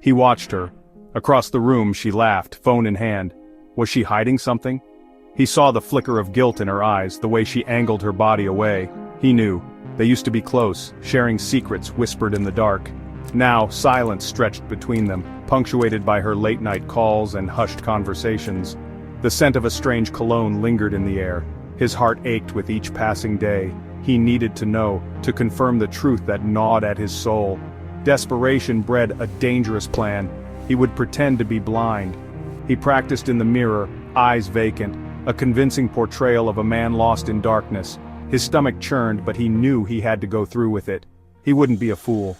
He watched her. Across the room she laughed, phone in hand. Was she hiding something? He saw the flicker of guilt in her eyes, the way she angled her body away. He knew. They used to be close, sharing secrets whispered in the dark. Now, silence stretched between them, punctuated by her late-night calls and hushed conversations. The scent of a strange cologne lingered in the air. His heart ached with each passing day. He needed to know, to confirm the truth that gnawed at his soul. Desperation bred a dangerous plan. He would pretend to be blind. He practiced in the mirror, eyes vacant, a convincing portrayal of a man lost in darkness. His stomach churned, but he knew he had to go through with it. He wouldn't be a fool.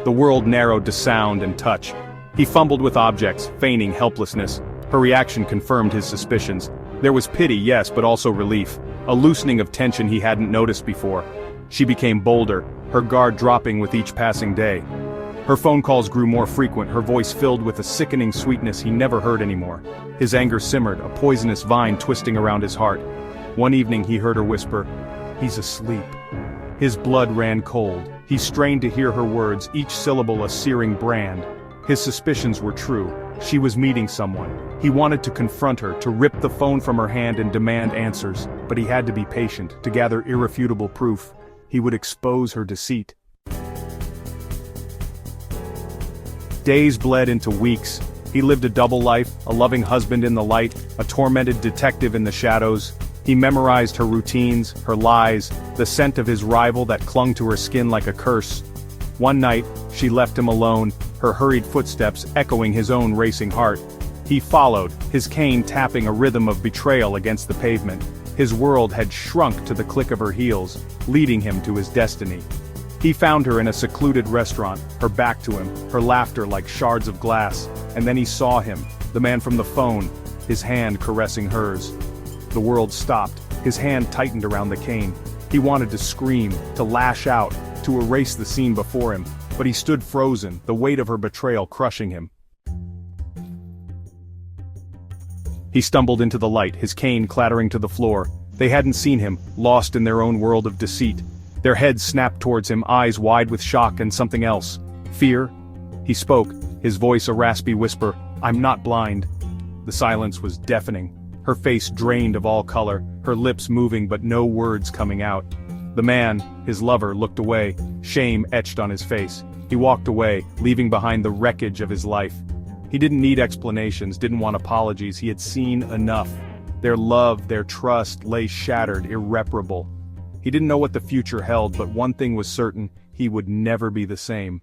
The world narrowed to sound and touch. He fumbled with objects, feigning helplessness. Her reaction confirmed his suspicions. There was pity, yes, but also relief. A loosening of tension he hadn't noticed before. She became bolder, her guard dropping with each passing day. Her phone calls grew more frequent, her voice filled with a sickening sweetness he never heard anymore. His anger simmered, a poisonous vine twisting around his heart. One evening he heard her whisper, "He's asleep." His blood ran cold. He strained to hear her words, each syllable a searing brand. His suspicions were true. She was meeting someone. He wanted to confront her, to rip the phone from her hand and demand answers, but he had to be patient, to gather irrefutable proof. He would expose her deceit. Days bled into weeks. He lived a double life, a loving husband in the light, a tormented detective in the shadows. He memorized her routines, her lies, the scent of his rival that clung to her skin like a curse. One night, she left him alone, her hurried footsteps echoing his own racing heart. He followed, his cane tapping a rhythm of betrayal against the pavement. His world had shrunk to the click of her heels, leading him to his destiny. He found her in a secluded restaurant, her back to him, her laughter like shards of glass, and then he saw him, the man from the phone, his hand caressing hers. The world stopped, his hand tightened around the cane. He wanted to scream, to lash out, to erase the scene before him, but he stood frozen, the weight of her betrayal crushing him. He stumbled into the light, his cane clattering to the floor. They hadn't seen him, lost in their own world of deceit. Their heads snapped towards him, eyes wide with shock and something else. Fear? He spoke, his voice a raspy whisper, "I'm not blind." The silence was deafening. Her face drained of all color, her lips moving but no words coming out. The man, his lover, looked away, shame etched on his face. He walked away, leaving behind the wreckage of his life. He didn't need explanations, didn't want apologies, he had seen enough. Their love, their trust lay shattered, irreparable. He didn't know what the future held, but one thing was certain, he would never be the same.